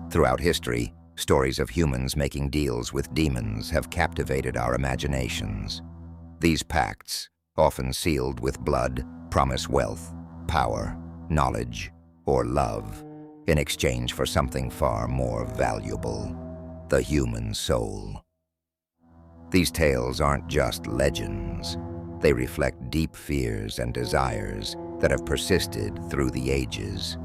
Throughout history, stories of humans making deals with demons have captivated our imaginations. These pacts, often sealed with blood, promise wealth, power, knowledge, or love, in exchange for something far more valuable: the human soul. These tales aren't just legends. They reflect deep fears and desires that have persisted through the ages.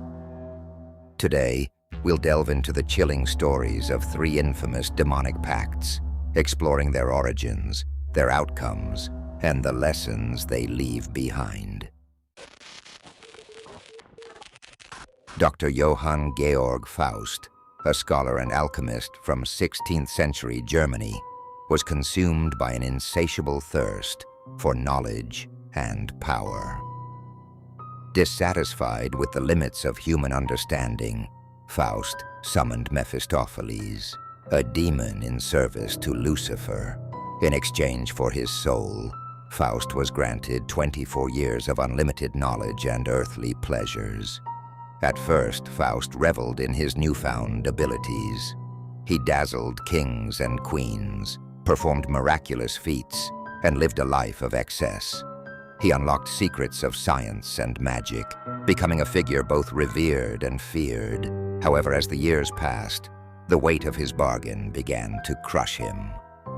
Today, we'll delve into the chilling stories of 3 infamous demonic pacts, exploring their origins, their outcomes, and the lessons they leave behind. Dr. Johann Georg Faust, a scholar and alchemist from 16th century Germany, was consumed by an insatiable thirst for knowledge and power. Dissatisfied with the limits of human understanding, Faust summoned Mephistopheles, a demon in service to Lucifer. In exchange for his soul, Faust was granted 24 years of unlimited knowledge and earthly pleasures. At first, Faust reveled in his newfound abilities. He dazzled kings and queens, performed miraculous feats, and lived a life of excess. He unlocked secrets of science and magic, becoming a figure both revered and feared. However, as the years passed, the weight of his bargain began to crush him.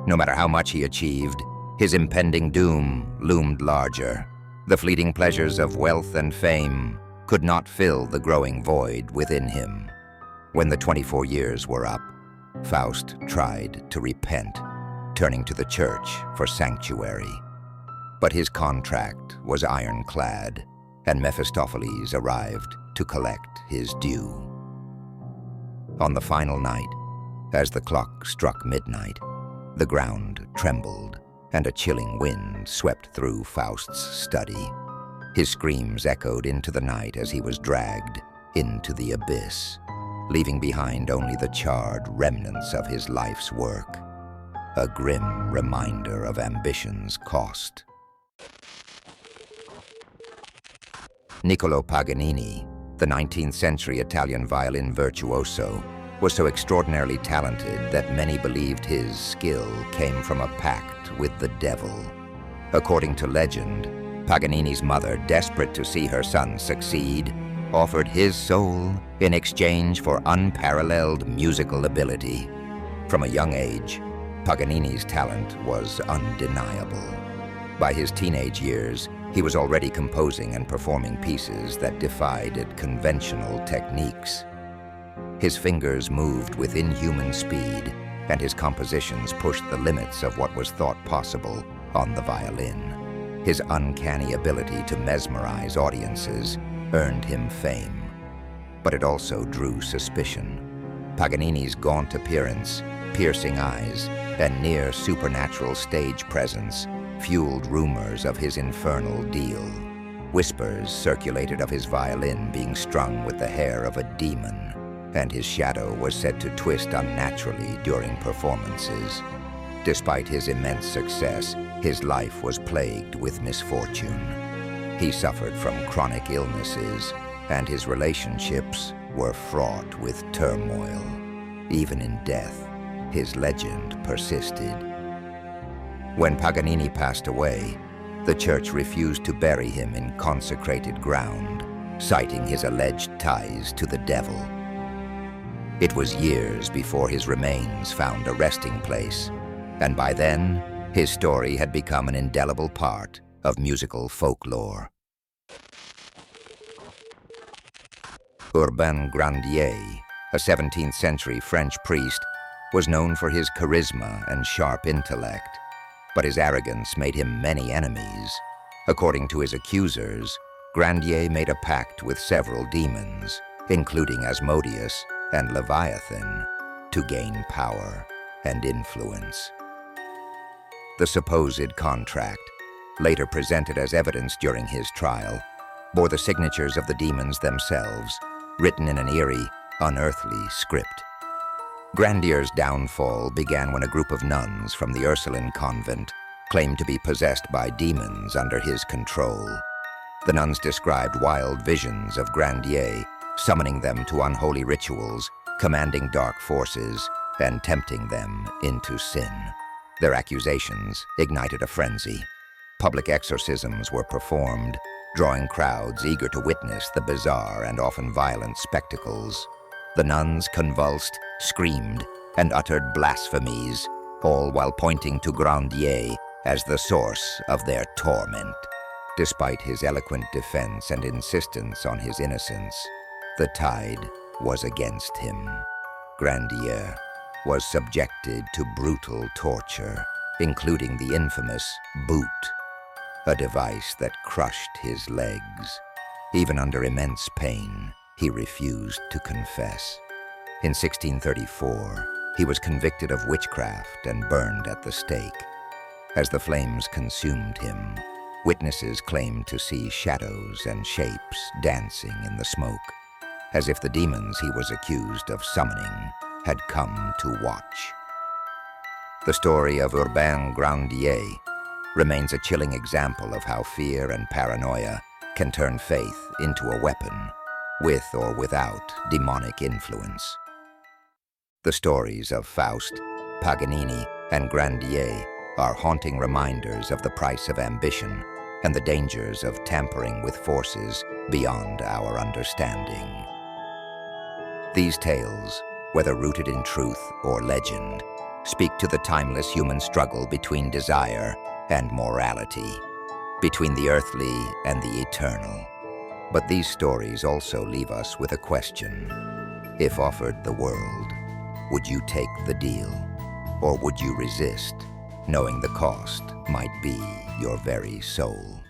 No matter how much he achieved, his impending doom loomed larger. The fleeting pleasures of wealth and fame could not fill the growing void within him. When the 24 years were up, Faust tried to repent, turning to the church for sanctuary. But his contract was ironclad, and Mephistopheles arrived to collect his due. On the final night, as the clock struck midnight, the ground trembled, and a chilling wind swept through Faust's study. His screams echoed into the night as he was dragged into the abyss, leaving behind only the charred remnants of his life's work, a grim reminder of ambition's cost. Niccolò Paganini, the 19th century Italian violin virtuoso, was so extraordinarily talented that many believed his skill came from a pact with the devil. According to legend, Paganini's mother, desperate to see her son succeed, offered his soul in exchange for unparalleled musical ability. From a young age, Paganini's talent was undeniable. By his teenage years, he was already composing and performing pieces that defied conventional techniques. His fingers moved with inhuman speed, and his compositions pushed the limits of what was thought possible on the violin. His uncanny ability to mesmerize audiences earned him fame, but it also drew suspicion. Paganini's gaunt appearance, piercing eyes, and near supernatural stage presence fueled rumors of his infernal deal. Whispers circulated of his violin being strung with the hair of a demon, and his shadow was said to twist unnaturally during performances. Despite his immense success, his life was plagued with misfortune. He suffered from chronic illnesses, and his relationships were fraught with turmoil. Even in death, his legend persisted. When Paganini passed away, the church refused to bury him in consecrated ground, citing his alleged ties to the devil. It was years before his remains found a resting place, and by then, his story had become an indelible part of musical folklore. Urbain Grandier, a 17th century French priest, was known for his charisma and sharp intellect, but his arrogance made him many enemies. According to his accusers, Grandier made a pact with several demons, including Asmodeus and Leviathan, to gain power and influence. The supposed contract, later presented as evidence during his trial, bore the signatures of the demons themselves, written in an eerie, unearthly script. Grandier's downfall began when a group of nuns from the Ursuline convent claimed to be possessed by demons under his control. The nuns described wild visions of Grandier, summoning them to unholy rituals commanding dark forces and tempting them into sin. Their accusations ignited a frenzy. Public exorcisms were performed, drawing crowds eager to witness the bizarre and often violent spectacles. The nuns convulsed, screamed, and uttered blasphemies, all while pointing to Grandier as the source of their torment. Despite his eloquent defense and insistence on his innocence, the tide was against him. Grandier was subjected to brutal torture, including the infamous boot, a device that crushed his legs. Even under immense pain, he refused to confess. In 1634, he was convicted of witchcraft and burned at the stake. As the flames consumed him, witnesses claimed to see shadows and shapes dancing in the smoke, as if the demons he was accused of summoning had come to watch. The story of Urbain Grandier remains a chilling example of how fear and paranoia can turn faith into a weapon, with or without demonic influence. The stories of Faust, Paganini, and Grandier are haunting reminders of the price of ambition and the dangers of tampering with forces beyond our understanding. These tales, whether rooted in truth or legend, speak to the timeless human struggle between desire and morality, between the earthly and the eternal. But these stories also leave us with a question. If offered the world, would you take the deal? Or would you resist, knowing the cost might be your very soul?